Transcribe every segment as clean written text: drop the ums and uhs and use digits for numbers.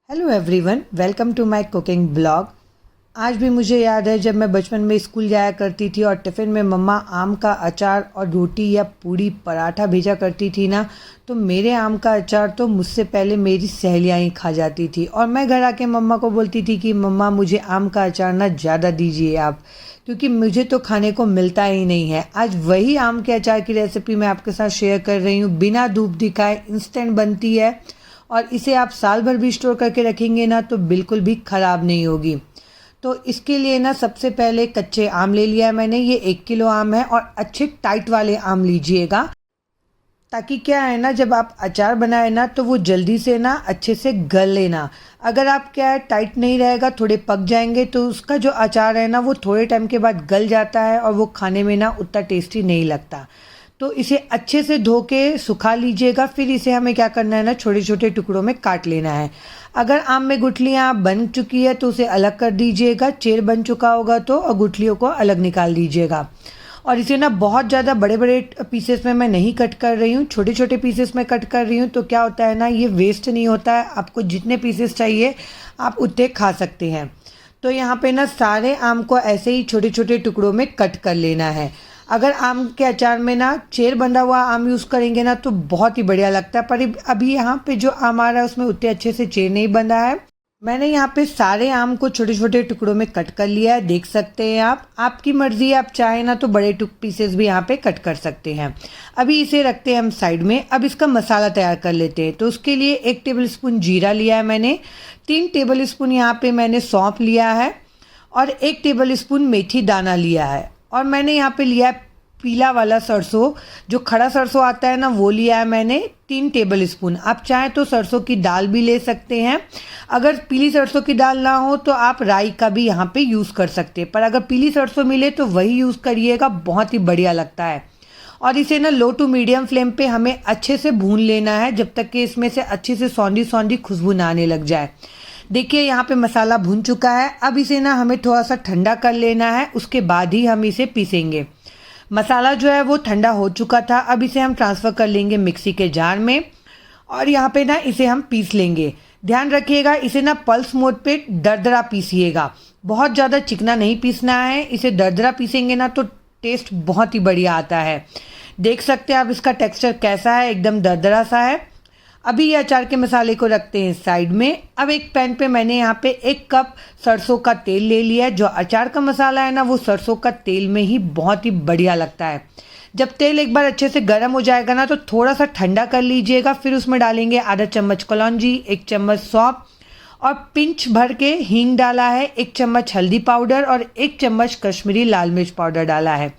Hello everyone, welcome to my cooking blog. आज भी मुझे याद है जब मैं बचपन में स्कूल जाया करती थी और टिफ़िन में मम्मा आम का अचार और रोटी या पूड़ी पराठा भेजा करती थी ना, तो मेरे आम का अचार तो मुझसे पहले मेरी सहेलियाँ ही खा जाती थी और मैं घर आके मम्मा को बोलती थी कि मम्मा मुझे आम का अचार ना ज़्यादा दीजिए आप, क्योंकि मुझे तो खाने को मिलता ही नहीं है। आज वही आम के अचार की रेसिपी मैं आपके साथ शेयर कर रही हूँ। बिना धूप दिखाए इंस्टेंट बनती है और इसे आप साल भर भी स्टोर करके रखेंगे ना तो बिल्कुल भी ख़राब नहीं होगी। तो इसके लिए ना सबसे पहले कच्चे आम ले लिया है मैंने। ये 1 किलो आम है और अच्छे टाइट वाले आम लीजिएगा, ताकि क्या है ना, जब आप अचार बनाए ना तो वो जल्दी से ना अच्छे से गल लेना। अगर आप क्या है टाइट नहीं रहेगा, थोड़े पक जाएंगे तो उसका जो अचार है ना वो थोड़े टाइम के बाद गल जाता है और वो खाने में ना उतना टेस्टी नहीं लगता। तो इसे अच्छे से धो के सुखा लीजिएगा। फिर इसे हमें क्या करना है ना, छोटे छोटे टुकड़ों में काट लेना है। अगर आम में गुठलियाँ बन चुकी है तो उसे अलग कर दीजिएगा, चेर बन चुका होगा तो, और गुठलियों को अलग निकाल दीजिएगा। और इसे ना बहुत ज़्यादा बड़े बड़े पीसेस में मैं नहीं कट कर रही हूँ, छोटे छोटे पीसेस में कट कर रही हूँ। तो क्या होता है ना, ये वेस्ट नहीं होता है। आपको जितने पीसेस चाहिए आप उतने खा सकते हैं। तो यहाँ पे ना सारे आम को ऐसे ही छोटे छोटे टुकड़ों में कट कर लेना है। अगर आम के अचार में ना चेर बंधा हुआ आम यूज़ करेंगे ना तो बहुत ही बढ़िया लगता है, पर अभी यहाँ पे जो आम आ रहा है उसमें उतने अच्छे से चेर नहीं बंधा है। मैंने यहाँ पे सारे आम को छोटे छोटे टुकड़ों में कट कर लिया है, देख सकते हैं आप। आपकी मर्ज़ी है, आप चाहें ना तो बड़े पीसेस भी यहाँ पे कट कर सकते हैं। अभी इसे रखते हैं हम साइड में। अब इसका मसाला तैयार कर लेते हैं। तो उसके लिए 1 टेबल स्पून जीरा लिया है मैंने, 3 टेबल स्पून यहाँ पे मैंने सौंफ लिया है और 1 टेबल स्पून मेथी दाना लिया है। और मैंने यहाँ पे लिया है पीला वाला सरसों, जो खड़ा सरसों आता है ना वो लिया है मैंने 3 टेबल स्पून। आप चाहें तो सरसों की दाल भी ले सकते हैं। अगर पीली सरसों की दाल ना हो तो आप राई का भी यहाँ पे यूज़ कर सकते हैं, पर अगर पीली सरसों मिले तो वही यूज़ करिएगा, बहुत ही बढ़िया लगता है। और इसे ना लो टू मीडियम फ्लेम पे हमें अच्छे से भून लेना है, जब तक कि इसमें से अच्छे से सौंधी सौंधी खुशबू ना आने लग जाए। देखिए यहाँ पे मसाला भून चुका है। अब इसे ना हमें थोड़ा सा ठंडा कर लेना है, उसके बाद ही हम इसे पीसेंगे। मसाला जो है वो ठंडा हो चुका था। अब इसे हम ट्रांसफ़र कर लेंगे मिक्सी के जार में और यहाँ पे ना इसे हम पीस लेंगे। ध्यान रखिएगा, इसे ना पल्स मोड पे दरदरा पीसिएगा, बहुत ज़्यादा चिकना नहीं पीसना है। इसे दरदरा पीसेंगे ना तो टेस्ट बहुत ही बढ़िया आता है। देख सकते हैं आप इसका टेक्सचर कैसा है, एकदम दरदरा सा है। अभी ये अचार के मसाले को रखते हैं साइड में। अब एक पैन पे मैंने यहाँ पे 1 कप सरसों का तेल ले लिया है। जो अचार का मसाला है ना वो सरसों का तेल में ही बहुत ही बढ़िया लगता है। जब तेल एक बार अच्छे से गर्म हो जाएगा ना तो थोड़ा सा ठंडा कर लीजिएगा। फिर उसमें डालेंगे आधा चम्मच कलौंजी, 1 चम्मच सौंफ और पिंच भर के हींग डाला है, 1 चम्मच हल्दी पाउडर और 1 चम्मच कश्मीरी लाल मिर्च पाउडर डाला है।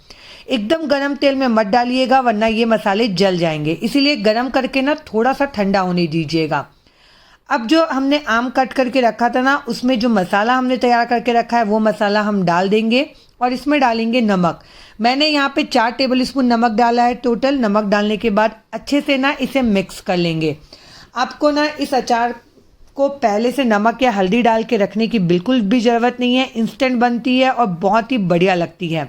एकदम गरम तेल में मत डालिएगा वरना ये मसाले जल जाएंगे, इसीलिए गरम करके ना थोड़ा सा ठंडा होने दीजिएगा। अब जो हमने आम कट करके रखा था ना, उसमें जो मसाला हमने तैयार करके रखा है वो मसाला हम डाल देंगे और इसमें डालेंगे नमक। मैंने यहाँ पे 4 टेबल स्पून नमक डाला है टोटल। नमक डालने के बाद अच्छे से ना इसे मिक्स कर लेंगे। आपको ना इस अचार को पहले से नमक या हल्दी डाल के रखने की बिल्कुल भी ज़रूरत नहीं है, इंस्टेंट बनती है और बहुत ही बढ़िया लगती है।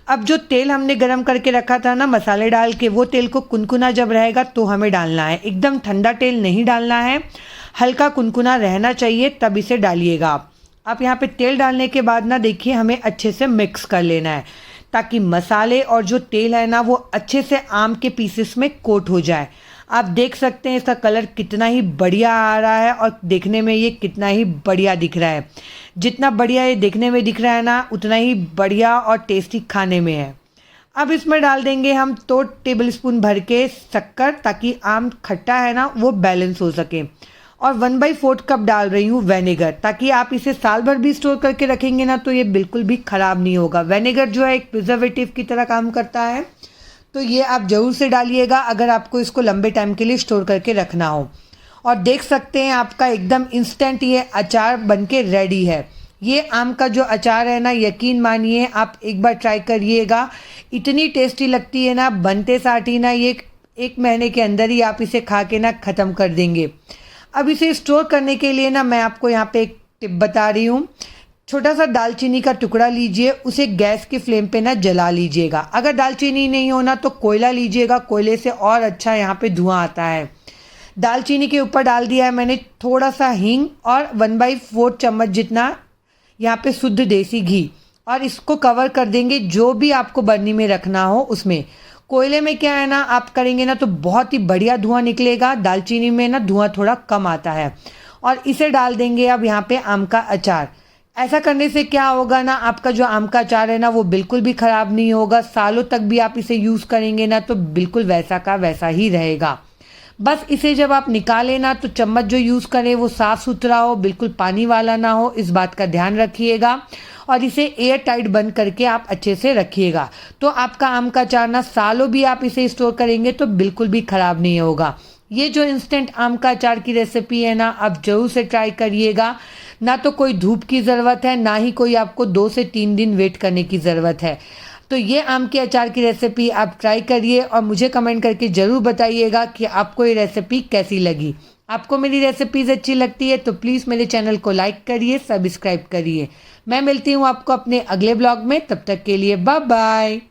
अब जो तेल हमने गरम करके रखा था ना मसाले डाल के, वो तेल को कुनकुना जब रहेगा तो हमें डालना है। एकदम ठंडा तेल नहीं डालना है, हल्का कुनकुना रहना चाहिए, तब इसे डालिएगा आप यहाँ पे तेल डालने के बाद ना देखिए हमें अच्छे से मिक्स कर लेना है, ताकि मसाले और जो तेल है ना वो अच्छे से आम के पीसेस में कोट हो जाए। आप देख सकते हैं इसका कलर कितना ही बढ़िया आ रहा है और देखने में ये कितना ही बढ़िया दिख रहा है। जितना बढ़िया ये देखने में दिख रहा है ना उतना ही बढ़िया और टेस्टी खाने में है। अब इसमें डाल देंगे हम 2 टेबल स्पून भर के शक्कर, ताकि आम खट्टा है ना वो बैलेंस हो सके। और 1/4 कप डाल रही हूँ विनेगर, ताकि आप इसे साल भर भी स्टोर करके रखेंगे ना तो ये बिल्कुल भी ख़राब नहीं होगा। विनेगर जो है एक प्रिजर्वेटिव की तरह काम करता है, तो ये आप ज़रूर से डालिएगा अगर आपको इसको लंबे टाइम के लिए स्टोर करके रखना हो। और देख सकते हैं आपका एकदम इंस्टेंट ये अचार बनके रेडी है। ये आम का जो अचार है ना, यकीन मानिए आप एक बार ट्राई करिएगा, इतनी टेस्टी लगती है ना, बनते साथ ही ना ये 1 महीने के अंदर ही आप इसे खा के ना ख़त्म कर देंगे। अब इसे स्टोर करने के लिए ना मैं आपको यहाँ पे एक टिप बता रही हूँ। छोटा सा दालचीनी का टुकड़ा लीजिए, उसे गैस की फ्लेम पे ना जला लीजिएगा। अगर दालचीनी नहीं हो ना तो कोयला लीजिएगा, कोयले से और अच्छा यहाँ पे धुआं आता है। दालचीनी के ऊपर डाल दिया है मैंने थोड़ा सा हींग और 1/4 चम्मच जितना यहाँ पे शुद्ध देसी घी, और इसको कवर कर देंगे जो भी आपको बर्नी में रखना हो उसमें। कोयले में क्या है ना, आप करेंगे ना तो बहुत ही बढ़िया धुआं निकलेगा, दालचीनी में ना धुआं थोड़ा कम आता है। और इसे डाल देंगे अब यहाँ पे आम का अचार। ऐसा करने से क्या होगा ना, आपका जो आम का अचार है ना वो बिल्कुल भी ख़राब नहीं होगा, सालों तक भी आप इसे यूज़ करेंगे ना तो बिल्कुल वैसा का वैसा ही रहेगा। बस इसे जब आप निकालें ना तो चम्मच जो यूज़ करें वो साफ़ सुथरा हो, बिल्कुल पानी वाला ना हो, इस बात का ध्यान रखिएगा। और इसे एयर टाइट बंद करके आप अच्छे से रखिएगा, तो आपका आम का अचार ना सालों भी आप इसे स्टोर करेंगे तो बिल्कुल भी ख़राब नहीं होगा। ये जो इंस्टेंट आम का अचार की रेसिपी है ना, आप ज़रूर से ट्राई करिएगा। ना तो कोई धूप की ज़रूरत है, ना ही कोई आपको 2 से 3 दिन वेट करने की ज़रूरत है। तो ये आम के अचार की रेसिपी आप ट्राई करिए और मुझे कमेंट करके ज़रूर बताइएगा कि आपको ये रेसिपी कैसी लगी। आपको मेरी रेसिपीज़ अच्छी लगती है तो प्लीज़ मेरे चैनल को लाइक करिए, सब्सक्राइब करिए। मैं मिलती हूँ आपको अपने अगले ब्लॉग में, तब तक के लिए बाय बाय।